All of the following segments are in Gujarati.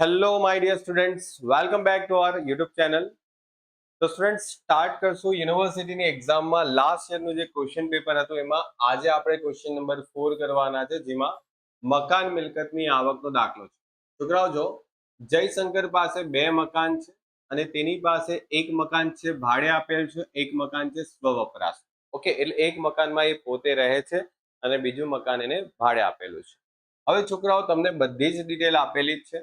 Hello my dear students, welcome back to our YouTube channel. તો સ્ટુડન્ટ્સ, સ્ટાર્ટ કરશું યુનિવર્સિટીની એક્ઝામમાં લાસ્ટ યરનું જે ક્વેશ્ચન પેપર હતું એમાં આજે આપણે ક્વેશ્ચન નંબર 4 કરવાના છે, જેમાં મકાન મિલકતની આવકનો દાખલો છે. છોકરાઓ જો, જયશંકર પાસે 2 મકાન છે અને તેની પાસે એક મકાન છે ભાડે આપેલ છે, એક મકાન છે સ્વવપરાશ. ઓકે, એટલે એક મકાનમાં એ પોતે રહે છે અને બીજું મકાન એને ભાડે આપેલું છે. હવે છોકરાઓ, તમને બધી જ ડિટેલ આપેલી જ છે.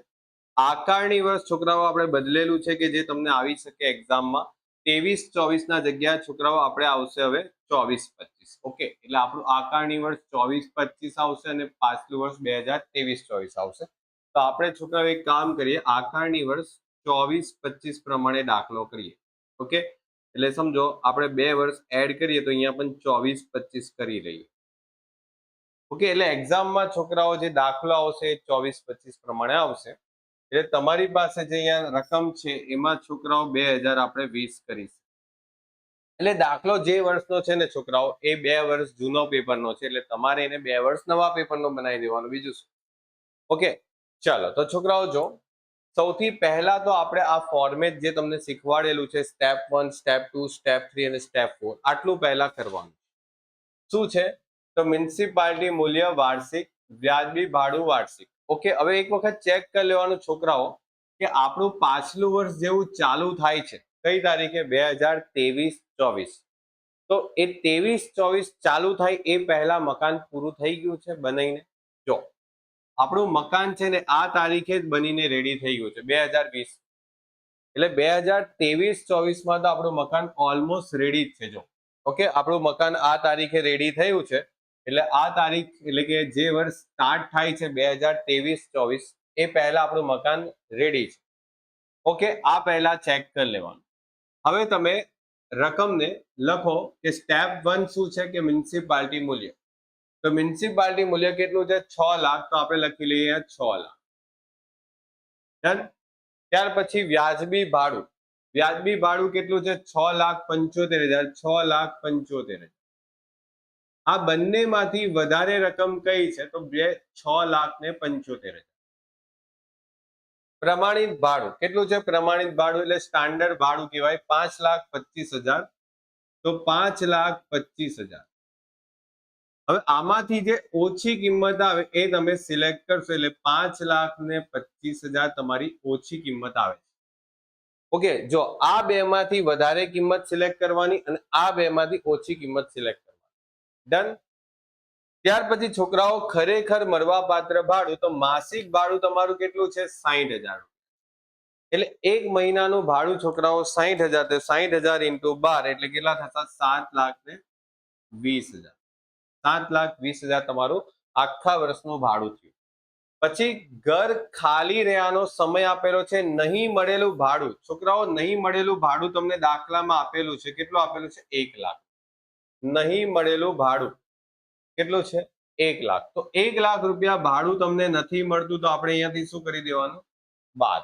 આકારણી વર્ષ છોકરાઓ આપણે બદલેલું છે કે જે તમને આવી શકે એક્ઝામમાં. 23-24 ના જગ્યા છોકરાઓ આપણે આવશે હવે 24-25. ઓકે, એટલે આપણું આકારણી વર્ષ 24-25 આવશે અને પાછલું વર્ષ 2023-24 આવશે. તો આપણે છોકરાઓ એક કામ કરીએ, આકારણી વર્ષ 24-25 પ્રમાણે દાખલો કરીએ. ઓકે, એટલે સમજો આપણે 2 વર્ષ એડ કરીએ તો અહીંયા પણ 24-25 કરી લઈએ. ઓકે, એટલે એક્ઝામમાં છોકરાઓ જે દાખલો આવશે એ 24-25 પ્રમાણે આવશે. એટલે તમારી પાસે જે અહીંયા રકમ છે એમાં છોકરાઓ 2000 આપણે 20 કરીશું. એટલે દાખલો જે વર્ષનો છે ને છોકરાઓ, એ 2 વર્ષ જૂનો પેપરનો છે, એટલે તમારે એને 2 વર્ષ નવા પેપરનો બનાવી દેવાનો, બીજું શું. ઓકે, ચાલો તો છોકરાઓ જો, સૌથી પહેલા તો આપણે આ ફોર્મેટ જે તમને શીખવાડેલું છે, સ્ટેપ 1, સ્ટેપ 2, સ્ટેપ 3 અને સ્ટેપ 4, આટલું પહેલા કરવાનું. શું છે? તો મ્યુનિસિપાલિટી મૂલ્ય વાર્ષિક, વ્યાજબી ભાડું વાર્ષિક. ઓકે, હવે એક વખત ચેક કરી લેવાનું છોકરાઓ કે આપણું પાછલું વર્ષ જેવું ચાલુ થાય છે કઈ તારીખે, 2023-24. તો એ 23-24 ચાલુ થાય એ પહેલા મકાન પૂરું થઈ ગયું છે બનાવીને. જો આપણું મકાન છે ને આ તારીખે જ બનીને રેડી થઈ ગયું છે 2020, એટલે 2023-24 માં તો આપણું મકાન ઓલમોસ્ટ રેડી જ છે. જો ઓકે, આપણું મકાન આ તારીખે રેડી થયું છે, એટલે આ તારીખ એટલે કે જે વર્ષ સ્ટાર્ટ થાય છે 2023-24 એ પહેલા આપણું મકાન રેડી છે. ઓકે, આ પહેલા ચેક કરી લેવાનું. હવે તમે રકમને લખો કે સ્ટેપ 1 શું છે કે મ્યુનિસિપાલિટી મૂલ્ય. તો મ્યુનિસિપાલિટી મૂલ્ય કેટલું છે? 6 લાખ. તો આપણે લખી લઈએ 6 લાખ. ડન. ત્યાર પછી વ્યાજબી ભાડું. વ્યાજબી ભાડું કેટલું છે? 6,75,000. 6,75,000. આ બંનેમાંથી વધારે રકમ કઈ છે? તો 6,75,000. પ્રમાણિત ભાડું કેટલું છે? પ્રમાણિત ભાડું એટલે સ્ટાન્ડર્ડ ભાડું કહેવાય, 5,25,000. તો 5,25,000. હવે આમાંથી જે ઓછી કિંમત આવે એ તમે સિલેક્ટ કરશો, એટલે 5,25,000 તમારી ઓછી કિંમત આવે. ઓકે, જો આ બે માંથી વધારે કિંમત સિલેક્ટ કરવાની અને આ બે માંથી ઓછી કિંમત સિલેક્ટ કરવાની. ડન. ત્યાર પછી છોકરાઓ ખરેખર મળવાપાત્ર ભાડું, તો માસિક ભાડું તમારું કેટલું છે? 60,000. એટલે એક મહિનાનું ભાડું છોકરાઓ 60,000, તો 60,000 × 12 એટલે કેટલા થશે? 7,20,000. 7,20,000 તમારું આખા વર્ષનું ભાડું થયું. પછી ઘર ખાલી રહેવાનો સમય આપેલો છે, નહીં મળેલું ભાડું. છોકરાઓ, નહીં મળેલું ભાડું તમને દાખલામાં આપેલું છે. કેટલું આપેલું છે? 1 લાખ. નહીં મળેલું ભાડું કેટલું છે? 1 લાખ. તો 1 લાખ રૂપિયા ભાડું તમને નથી મળતું, તો આપણે અહીંયાથી શું કરી દેવાનું? બાદ.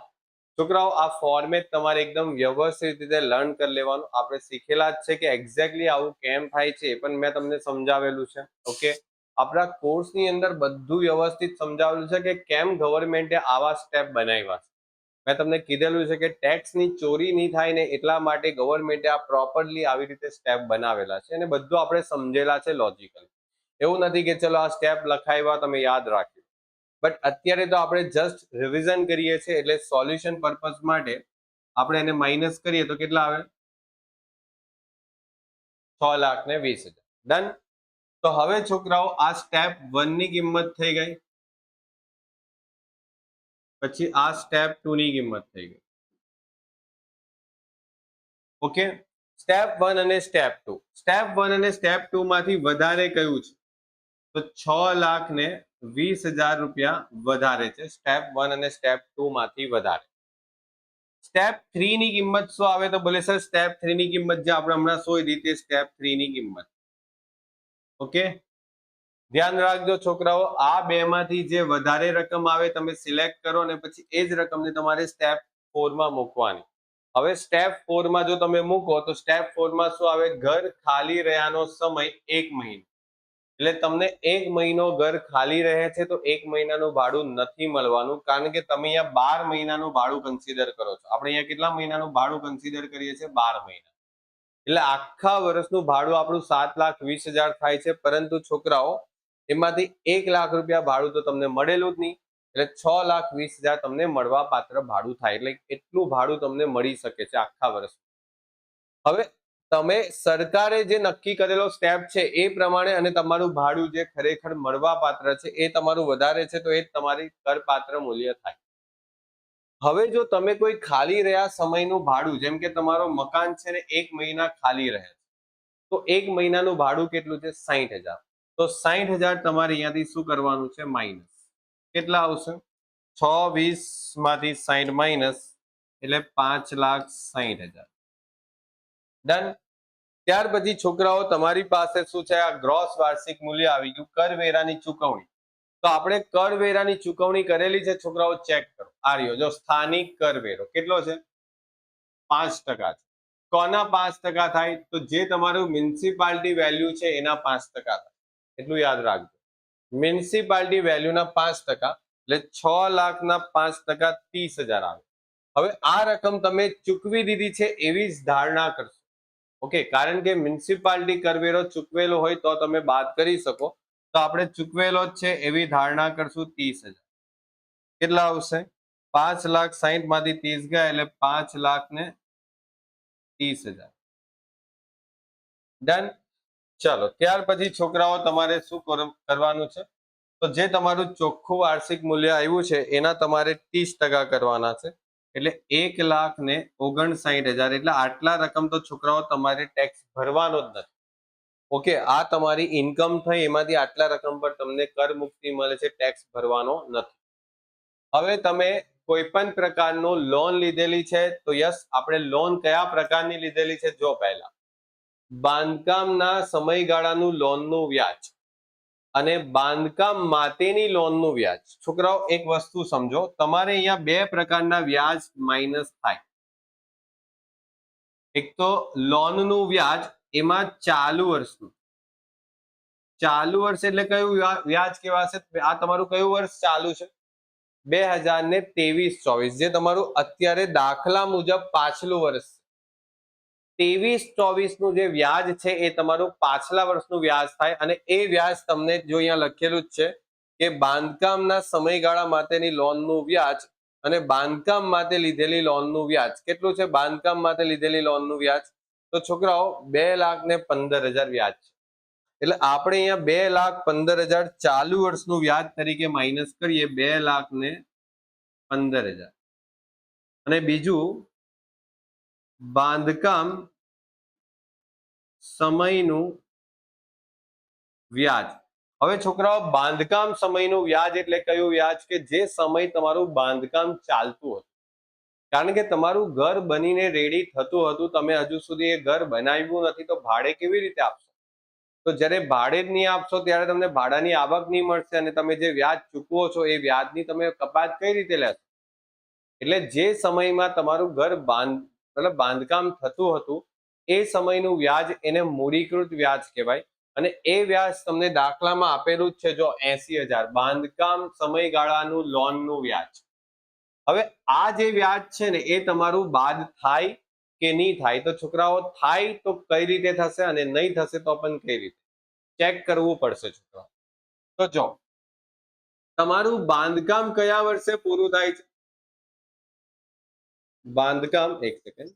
છોકરાઓ, આ ફોર્મેટ તમારે એકદમ વ્યવસ્થિત રીતે લર્ન કરી લેવાનું. આપણે શીખેલા જ છે કે એક્ઝેક્ટલી આવું કેમ થાય છે એ પણ મેં તમને સમજાવેલું છે. ઓકે, આપણા કોર્સની અંદર બધું વ્યવસ્થિત સમજાવેલું છે કે કેમ ગવર્મેન્ટે આવા સ્ટેપ બનાવ્યા છે. મેં તમને કીધેલું છે કે ટેક્સની ચોરી નહીં થાય ને એટલા માટે ગવર્મેન્ટે આ પ્રોપરલી આવી રીતે સ્ટેપ બનાવેલા છે અને બધું આપણે સમજેલા છે લોજિકલ. એવું નથી કે ચલો આ સ્ટેપ લખાવ્યા તમે યાદ રાખ્યું, બટ અત્યારે તો આપણે જસ્ટ રિવિઝન કરીએ છીએ, એટલે સોલ્યુશન પર્પઝ માટે આપણે એને માઇનસ કરીએ તો કેટલા આવે? 6,20,000. ડન. તો હવે છોકરાઓ આ સ્ટેપ 1 ની કિંમત થઈ ગઈ, પછી આ સ્ટેપ 2 ની કિંમત થઈ ગઈ. ઓકે, સ્ટેપ 1 અને સ્ટેપ 2. સ્ટેપ 1 અને સ્ટેપ 2 માંથી વધારે કયું છે? તો 6,20,000 રૂપિયા વધારે છે સ્ટેપ 1 અને સ્ટેપ 2 માંથી વધારે. સ્ટેપ 3 ની કિંમત શું આવે? તો બોલે સર સ્ટેપ 3 ની કિંમત જે આપણે હમણાં શોધી હતી તે સ્ટેપ 3 ની કિંમત. ઓકે, ધ્યાન રાખજો છોકરાઓ, આ બે માંથી જે વધારે રકમ આવે તમે સિલેક્ટ કરો અને પછી એ જ રકમને તમારે સ્ટેપ 4 માં મૂકવાની. હવે સ્ટેપ 4 માં જો તમે મૂકો તો સ્ટેપ 4 માં શું આવે? ઘર ખાલી રહ્યાનો સમય 1 મહિનો. એટલે તમને એક મહિનો ઘર ખાલી રહે છે તો એક મહિનાનું ભાડું નથી મળવાનું, કારણ કે તમે અહીંયા 12 મહિનાનું ભાડું કન્સિડર કરો છો. આપણે અહીંયા કેટલા મહિનાનું ભાડું કન્સિડર કરીએ છીએ? 12 મહિના. એટલે આખા વર્ષનું ભાડું આપણું 7,20,000 થાય છે, પરંતુ છોકરાઓ એમાંથી 1,00,000 રૂપિયા ભાડું તો તમને મળેલું જ નહીં, એટલે 6,20,000 તમને મળવા પાત્ર ભાડું થાય. એટલે એટલું ભાડું તમને મળી શકે છે આખા વર્ષ. હવે તમે સરકારે જે નક્કી કરેલો સ્ટેપ છે એ પ્રમાણે અને તમારું ભાડું જે ખરેખર મળવા પાત્ર છે એ તમારું વધારે છે તો એ તમારી કરપાત્ર મૂલ્ય થાય. હવે જો તમે કોઈ ખાલી રહ્યા સમયનું ભાડું, જેમ કે તમારો મકાન છે ને 1 મહિના ખાલી રહે છે, તો 1 મહિનાનું ભાડું કેટલું છે? 60,000. તો 60,000 તમારે અહીંયાથી શું કરવાનું છે? માઇનસ. કેટલા આવશે? 6,20 માંથી 60 માઇનસ એટલે 5,60,000. ડન. ત્યાર પછી છોકરાઓ તમારી પાસે શું છે? આ ગ્રોસ વાર્ષિક મૂલ્ય આવી ગયું. કરવેરાની ચૂકવણી. તો આપણે કરવેરાની ચૂકવણી કરેલી છે છોકરાઓ, ચેક કરો. આ રહ્યો જો સ્થાનિક કરવેરો કેટલો છે? 5% છે. કોના 5% થાય? તો જે તમારું મ્યુનિસિપાલિટી વેલ્યુ છે એના 5% થાય. એટલું યાદ રાખજો. મ્યુનિસિપાલિટી વેલ્યુના 5%, એટલે 6,00,000 ના 5% 30,000 આવે. હવે આ રકમ તમે ચૂકવી દીધી છે એવી જ ધારણા કરશો. ઓકે, કારણ કે મ્યુનિસિપાલિટી કરવેરો ચૂકવેલો હોય તો તમે બાદ કરી શકો, તો આપણે ચૂકવેલો જ છે એવી ધારણા કરશું. 30,000 કેટલા આવશે? 5,60,000 માંથી 30 ગયા એટલે 5,30,000. ડન. ચલો, ત્યાર પછી છોકરાઓ તમારે શું કરવાનું છે? તો જે તમારું ચોખ્ખું વાર્ષિક મૂલ્ય આવ્યું છે એના તમારે 30% કરવાના છે, એટલે 1,59,000. એટલે આટલા રકમ તો છોકરાઓ તમારે ટેક્સ ભરવાનો જ નથી. ઓકે, આ તમારી ઇન્કમ થઈ, એમાંથી આટલા રકમ પર તમને કર મુક્તિ મળે છે, ટેક્સ ભરવાનો નથી. હવે તમે કોઈ પણ પ્રકારનું લોન લીધેલી છે તો યસ, આપણે લોન કયા પ્રકારની લીધેલી છે? જો પહેલા બાંધકામના સમયગાળાનું લોનનું વ્યાજ અને બાંધકામ માટેની લોનનું વ્યાજ. છોકરાઓ એક વસ્તુ સમજો, તમારે અહીંયા બે પ્રકારના વ્યાજ માઇનસ થાય. એક તો લોનનું વ્યાજ, એમાં ચાલુ વર્ષનું. ચાલુ વર્ષ એટલે કયું વ્યાજ કહેવાશે? આ તમારું કયું વર્ષ ચાલુ છે? 2023-24, જે તમારું અત્યારે દાખલા મુજબ પાછલું વર્ષ. 23-24 નું જે વ્યાજ છે એ તમારું પાછલા વર્ષનું વ્યાજ થાય, અને એ વ્યાજ તમને જો અહીંયા લખેલું જ છે કે બાંધકામના સમયગાળા માટેની લોનનું વ્યાજ અને બાંધકામ માટે લીધેલી લોનનું વ્યાજ કેટલું છે? બાંધકામ માટે લીધેલી લોનનું વ્યાજ તો છોકરાઓ 2,15,000 વ્યાજ છે. એટલે આપણે અહીંયા 2,15,000 ચાલુ વર્ષનું વ્યાજ તરીકે માઇનસ કરીએ, 2,15,000. અને બીજું બાંધકામ સમયનું વ્યાજ. હવે છોકરાઓ બાંધકામ સમયનું વ્યાજ એટલે કયું વ્યાજ? કે જે સમય તમારું બાંધકામ ચાલતું હતું, કારણ કે તમારું ઘર બનીને રેડી થતું હતું, તમે હજુ સુધી એ ઘર બનાવ્યું નથી, તો ભાડે કેવી રીતે આપશો? તો જ્યારે ભાડે જ નહીં આપશો ત્યારે તમને ભાડાની આવક નહીં મળશે, અને તમે જે વ્યાજ ચૂકવો છો એ વ્યાજની તમે કપાત કઈ રીતે લેશો? એટલે જે સમયમાં તમારું ઘર બાંધકામ થતું હતું એ સમયનું વ્યાજ, એને મૂડીકૃત વ્યાજ કહેવાય. અને એ વ્યાજ તમને દાખલામાં આપેલું જ છે, જો 80,000 બાંધકામ સમયગાળાનું લોનનું વ્યાજ. હવે આ જે વ્યાજ છે ને એ તમારું બાદ થાય કે નહીં થાય? તો છોકરાઓ થાય તો કઈ રીતે થશે, અને નહીં થશે તો પણ કઈ રીતે ચેક કરવું પડશે છોકરાઓ. તો જો તમારું બાંધકામ કયા વર્ષે પૂરું થાય છે? બાંધકામ, એક સેકન્ડ,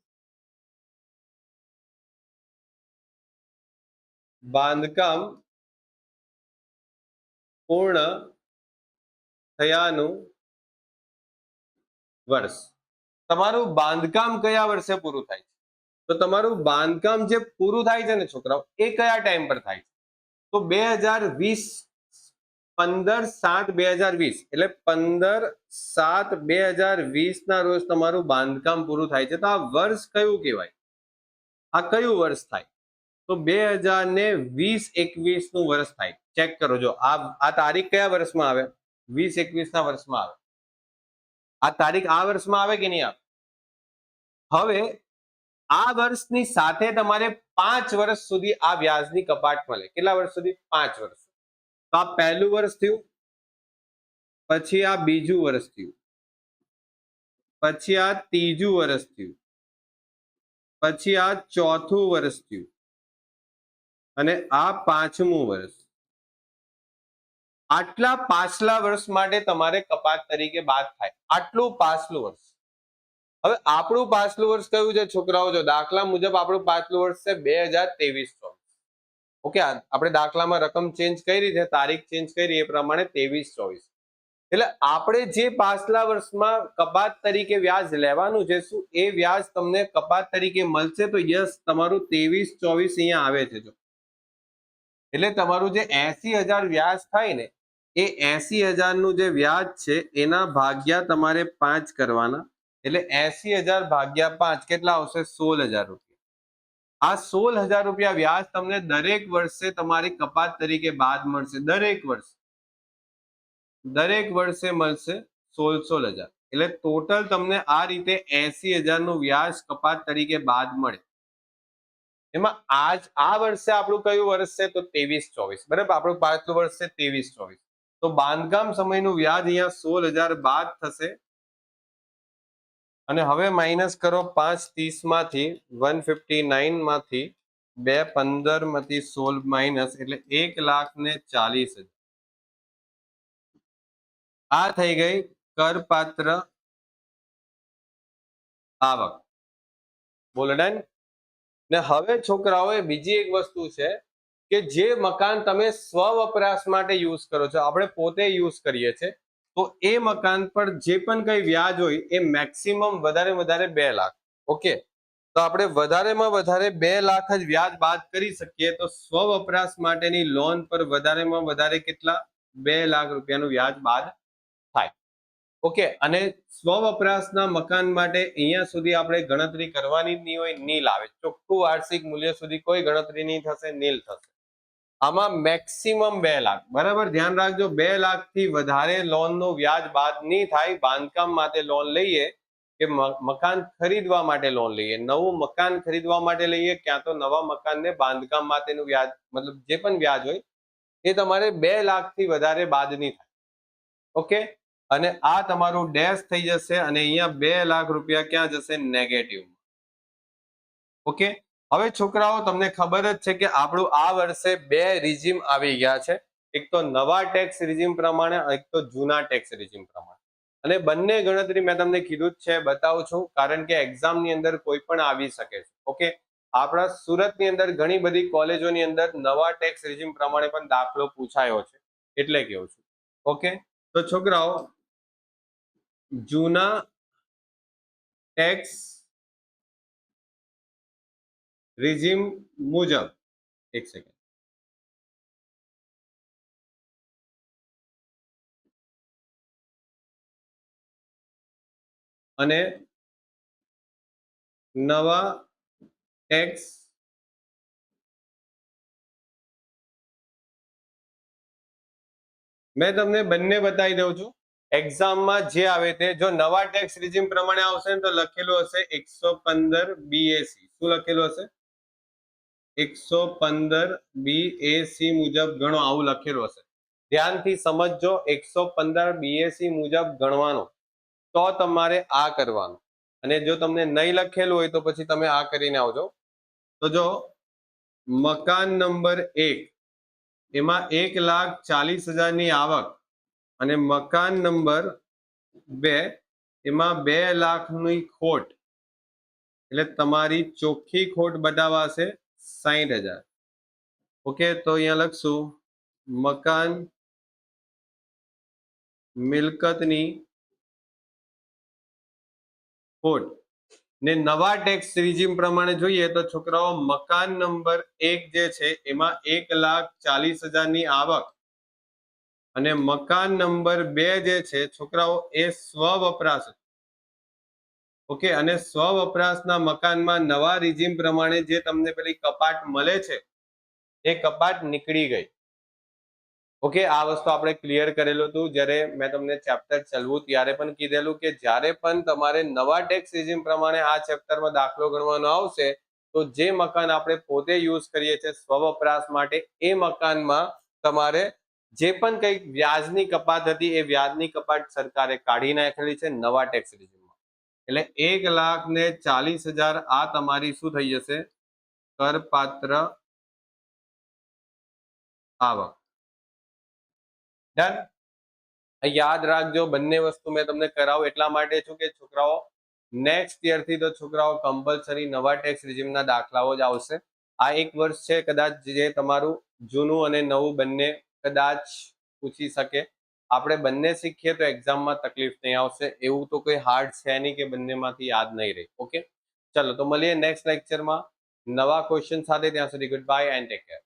બાંધકામ પૂર્ણ થયાનું વર્ષ. તમારું બાંધકામ કયા વર્ષે પૂરું થાય છે? તો તમારું બાંધકામ જે પૂરું થાય છે ને છોકરાઓ, એ કયા ટાઈમ પર થાય છે? તો 2020, 15/7/2020, એટલે 15/7/2020 ના રોજ તમારું બાંધકામ પૂરું થાય છે. તો આ વર્ષ કયું કહેવાય? આ કયું વર્ષ થાય? તો 2020-21 નું વર્ષ થાય. ચેક કરો, જો આ તારીખ કયા વર્ષમાં આવે? 20-21 ના વર્ષમાં આવે. આ તારીખ આ વર્ષમાં આવે કે નહીં આવે? હવે આ વર્ષની સાથે તમારે 5 વર્ષ સુધી આ વ્યાજની કપાટ મળે. કેટલા વર્ષ સુધી? 5 વર્ષ. તો આ પહેલું વર્ષ થયું, પછી આ બીજું વર્ષ થયું, પછી આ ત્રીજું વર્ષ થયું, પછી આ ચોથું વર્ષ થયું અને આ પાંચમું વર્ષ. આટલા પાછલા વર્ષ માટે તમારે કપાત તરીકે બાદ થાય. આટલું પાછલું વર્ષ. હવે આપણું પાછલું વર્ષ કયું છે છોકરાઓ? જો દાખલા મુજબ આપણું પાછલું વર્ષ છે 2023-24. ઓકે, આપણે દાખલામાં રકમ ચેન્જ કરી છે, તારીખ ચેન્જ કરી, એ પ્રમાણે 23-24. એટલે આપણે જે પાછલા વર્ષમાં કપાત તરીકે વ્યાજ લેવાનું છે, શું એ વ્યાજ તમને કપાત તરીકે મળશે? તો યસ, તમારું 23-24 અહીંયા આવે છે. જો એટલે તમારું જે 80,000 વ્યાજ થાય ને, એ 80,000 નું જે વ્યાજ છે એના ભાગ્યા તમારે 5 કરવાના. એટલે 80,000 ભાગ્યા 5 કેટલા આવશે? 16,000 રૂપિયા. આ 16,000 રૂપિયા વ્યાજ તમને દરેક વર્ષે તમારી કપાત તરીકે બાદ મળશે. દરેક વર્ષે મળશે 16,000. એટલે ટોટલ તમને આ રીતે 80,000 નું વ્યાજ કપાત તરીકે બાદ મળે. એમાં આ વર્ષે આપણું કયું વર્ષ છે? તો 23-24. બરાબર, આપણું પાછલું વર્ષ છે 23-24. તો બાંધકામ સમયનું વ્યાજ અહીંયા 16,000 બાદ થશે. અને હવે માઇનસ કરો 530 માંથી, 159 માંથી, 215 માંથી 16 માઇનસ, એટલે 1,40,000. આ થઈ ગઈ કરપાત્ર આવક. બોલો ડન. ને હવે છોકરાઓ બીજી એક વસ્તુ છે કે જે મકાન તમે સ્વ વપરાશ માટે યુઝ કરો છો, આપણે પોતે યુઝ કરીએ છીએ, તો એ મકાન પર જે પણ કઈ વ્યાજ હોય એ મેક્સિમમ વધારે 2 લાખ. ઓકે, તો આપણે વધારેમાં વધારે 2 લાખ જ વ્યાજ બાદ કરી શકીએ. તો સ્વ વપરાશ માટેની લોન પર વધારેમાં વધારે કેટલા? 2 લાખ રૂપિયાનું વ્યાજ બાદ થાય. ઓકે, અને સ્વ વપરાશના મકાન માટે અહીંયા સુધી આપણે ગણતરી કરવાની જ નહીં હોય, નીલ આવે. ચોખ્ખું વાર્ષિક મૂલ્ય સુધી કોઈ ગણતરી નહીં થશે, નીલ થશે. આમાં મેક્સિમમ 2 લાખ. બરાબર, ધ્યાન રાખજો, 2 લાખ થી વધારે લોન નું વ્યાજ બાદ નહીં થાય. બાંધકામ માટે લોન લઈએ કે મકાન ખરીદવા માટે લોન લઈએ, નવું મકાન ખરીદવા માટે લઈએ, ક્યાં તો નવા મકાનને બાંધકામ માટેનું વ્યાજ, મતલબ જે પણ વ્યાજ હોય એ તમારે 2 લાખ થી વધારે બાદ નહીં થાય. ઓકે, અને આ તમારું ડેશ થઈ જશે અને અહીંયા 2 લાખ રૂપિયા ક્યાં જશે? નેગેટિવ. ઓકે, હવે છોકરાઓ તમને ખબર જ છે કે આપણું આ વર્ષે 2 રિજીમ આવી ગયા છે. એક તો નવા ટેક્સ રિજીમ પ્રમાણે, એક તો જૂના ટેક્સ રિજીમ પ્રમાણે. અને બંને ગણતરી મેં તમને કીધું જ છે, બતાવું છું, કારણ કે એક્ઝામ ની અંદર કોઈ પણ આવી શકે છે. ઓકે, આપણા સુરતની અંદર ઘણી બધી કોલેજોની અંદર નવા ટેક્સ રિજીમ પ્રમાણે પણ દાખલો પૂછાયો છે, એટલે કેવું છું. ઓકે, તો છોકરાઓ જૂના ટેક્સ રિજીમ મુજબ, એક સેકન્ડ, અને નવા ટેક્સ મેં તમને બંને બતાવી દઉં છું. એક્ઝામમાં જે આવે તે, જો નવા ટેક્સ રિજીમ પ્રમાણે આવશે ને તો લખેલું હશે 115 BAC. શું લખેલું હશે? 115 BAC મુજબ ગણો, આવું લખેલું હશે. ધ્યાનથી સમજજો, 115 BAC મુજબ ગણવાનું, તો તમારે આ કરવાનું. અને જો તમને નહીં લખેલું હોય તો પછી તમે આ કરીને આવજો. તો જો મકાન નંબર 1 એમાં 1,40,000 ની આવક, અને મકાન નંબર 2 એમાં 2 લાખની ખોટ, એટલે તમારી ચોખ્ખી ખોટ બતાવાશે 60,000. ઓકે, તો અહીંયા લખશું મકાન મિલકતની ખોટ. ને નવા ટેક્સ રિજીમ પ્રમાણે જોઈએ તો છોકરાઓ મકાન નંબર 1 જે છે એમાં 1,40,000 ની આવક, અને મકાન નંબર 2 જે છે છોકરાઓ એ સ્વ વપરાશ. ઓકે, અને સ્વ વપરાશના મકાનમાં નવા રિજીમ પ્રમાણે જે તમને પેલી કપાટ મળે છે એ કપાટ નીકળી ગઈ. ઓકે, આ વસ્તુ આપણે ક્લિયર કરેલું હતું જ્યારે મેં તમને ચેપ્ટર ચાલવું ત્યારે પણ કીધેલું કે જ્યારે પણ તમારે નવા ટેક્સ રિજીમ પ્રમાણે આ ચેપ્ટરમાં દાખલો ગણવાનો આવશે તો જે મકાન આપણે પોતે યુઝ કરીએ છીએ સ્વ વપરાશ માટે, એ મકાનમાં તમારે જે પણ કંઈક વ્યાજની કપાત હતી એ વ્યાજની કપાત સરકારે કાઢી નાખેલી છે નવા ટેક્સ રેજિમમાં. એટલે 1,40,000 આ તમારી શું થઈ જશે? કરપાત્ર આવક. ડન. યાદ રાખજો, બંને વસ્તુ મેં તમને કરાવું એટલા માટે છું કે છોકરાઓ નેક્સ્ટ યર થી તો છોકરાઓ કમ્પલસરી નવા ટેક્સ રિજીમના દાખલાઓ જ આવશે. આ એક વર્ષ છે કદાચ જે તમારું જૂનું અને નવું બંને કદાચ પૂછી શકે. આપણે બંને શીખીએ તો એક્ઝામમાં તકલીફ નહીં આવશે. એવું તો કોઈ હાર્ડ છે નહીં કે બંનેમાંથી યાદ નહીં રહે. ઓકે, ચલો તો મળીએ નેક્સ્ટ લેક્ચરમાં નવા ક્વેશ્ચન સાથે. ત્યાં સુધી good bye and take care.